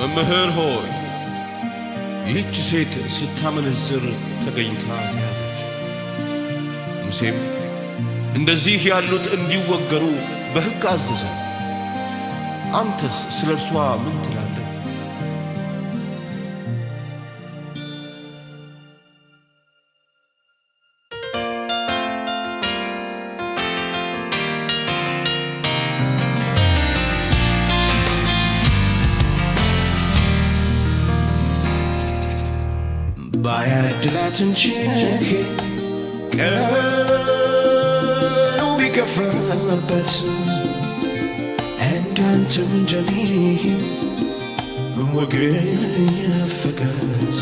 መምህር ሆይ ይህች ሴት ስታመነዝር ተገኝታ ተያዘች። ሙሴም እንደዚህ ያሉት እንዲወገሩ በሕግ አዘዘ። አንተስ ስለ እርሷ ምን ትላለህ? ባያድላት እንጂ ቀኑ ቢገፋበት እንዳንተ እንደኔ ወገን የናፈቃት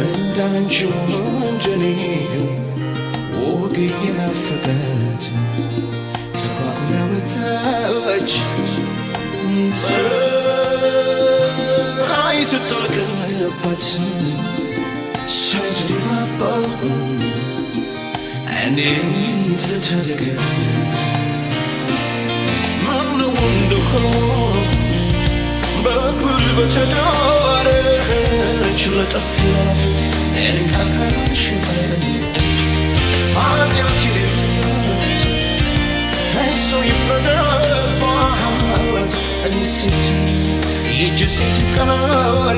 እንዳንቺ እንደኔ ወገን የናፈቃት ተኳኩላ ወጣች ፀሐይ ስትጠልቅባት and it's the target man the wonderful but but I don't let us feel and can't shoot I saw you from above and you sit you just sit to come out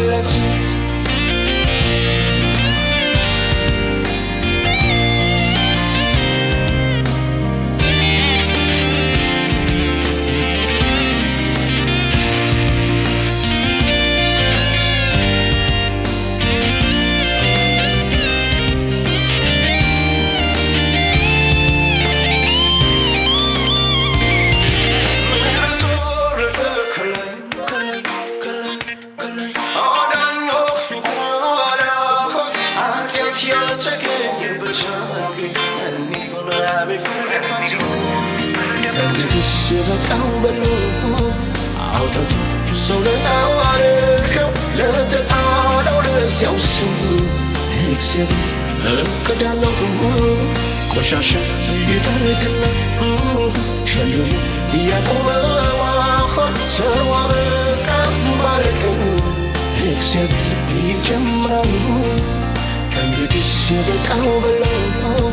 ቆሻሻ ይደረግና ሸልዩ ያቆመዋ ሰዋበቃ ባረቅ እግዚአብሔር ይጀምራል ከእንግዲህ የበቃው በለው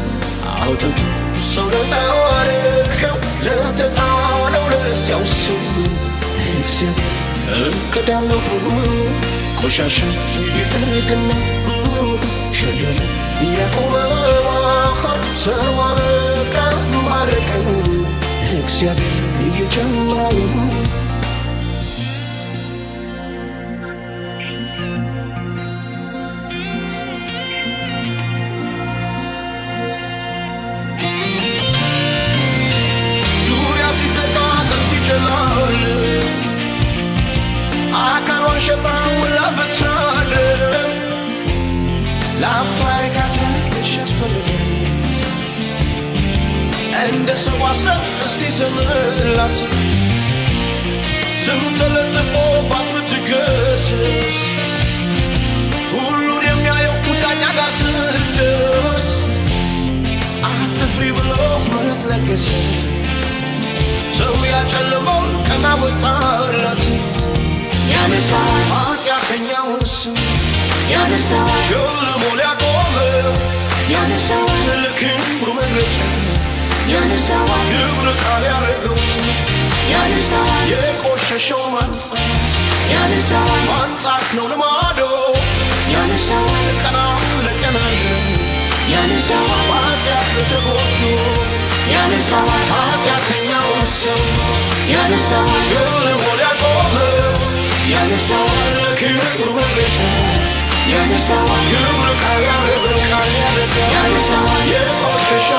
አውጥቶ ሰው ለታዋረኸው ለተጣለው ለዚያው ሰው እግዚአብሔር እቅዳለሁ ቆሻሻ ይደረግና ሸልዩ ያቆመዋ ሰዋበቃ ባረቅ እግዚአብሔር ይጀምራል ዙሪያ ሲሰጣ ቀን ሲጨላል አካሏን ሸጣ ውላ ብታድር ለአፍታ የካታለሸት ፈልገ እንደ ሰው አሰብ እስቲ ስምላት ስም ተለጥፎባት ብትገስስ ሁሉን የሚያየው ዳኛ ጋር ስትደርስ አትፍሪ ብሎ ምሕረት ለገሰ ሰው ያጨለመውን ቀና ወጣላት ያነሳዋል ኃጢአተኛውን ስም ያነሳዋል ሸልሞ ሊያቆመው ያነሳዋል ለክብሩ መግለጫ ያነሳዋል ክብር ቃል ያረገው ያነሳዋል የቆሸሸው ማንጻት ያነሳዋል ማንጻት ነው ልማዶ ያነሳዋል ቀና ለቀና ያነሳዋል ኃጢአት ለተጎዱ ያነሳዋል ኃጢአተኛውን ሰው ያነሳዋል ሸልሞ ሊያቆመው ያነሳዋል ለክብሩ መግለጫ ያነሳዋል ክብር ቃል ያረገው ያነሳዋል የቆሸሸ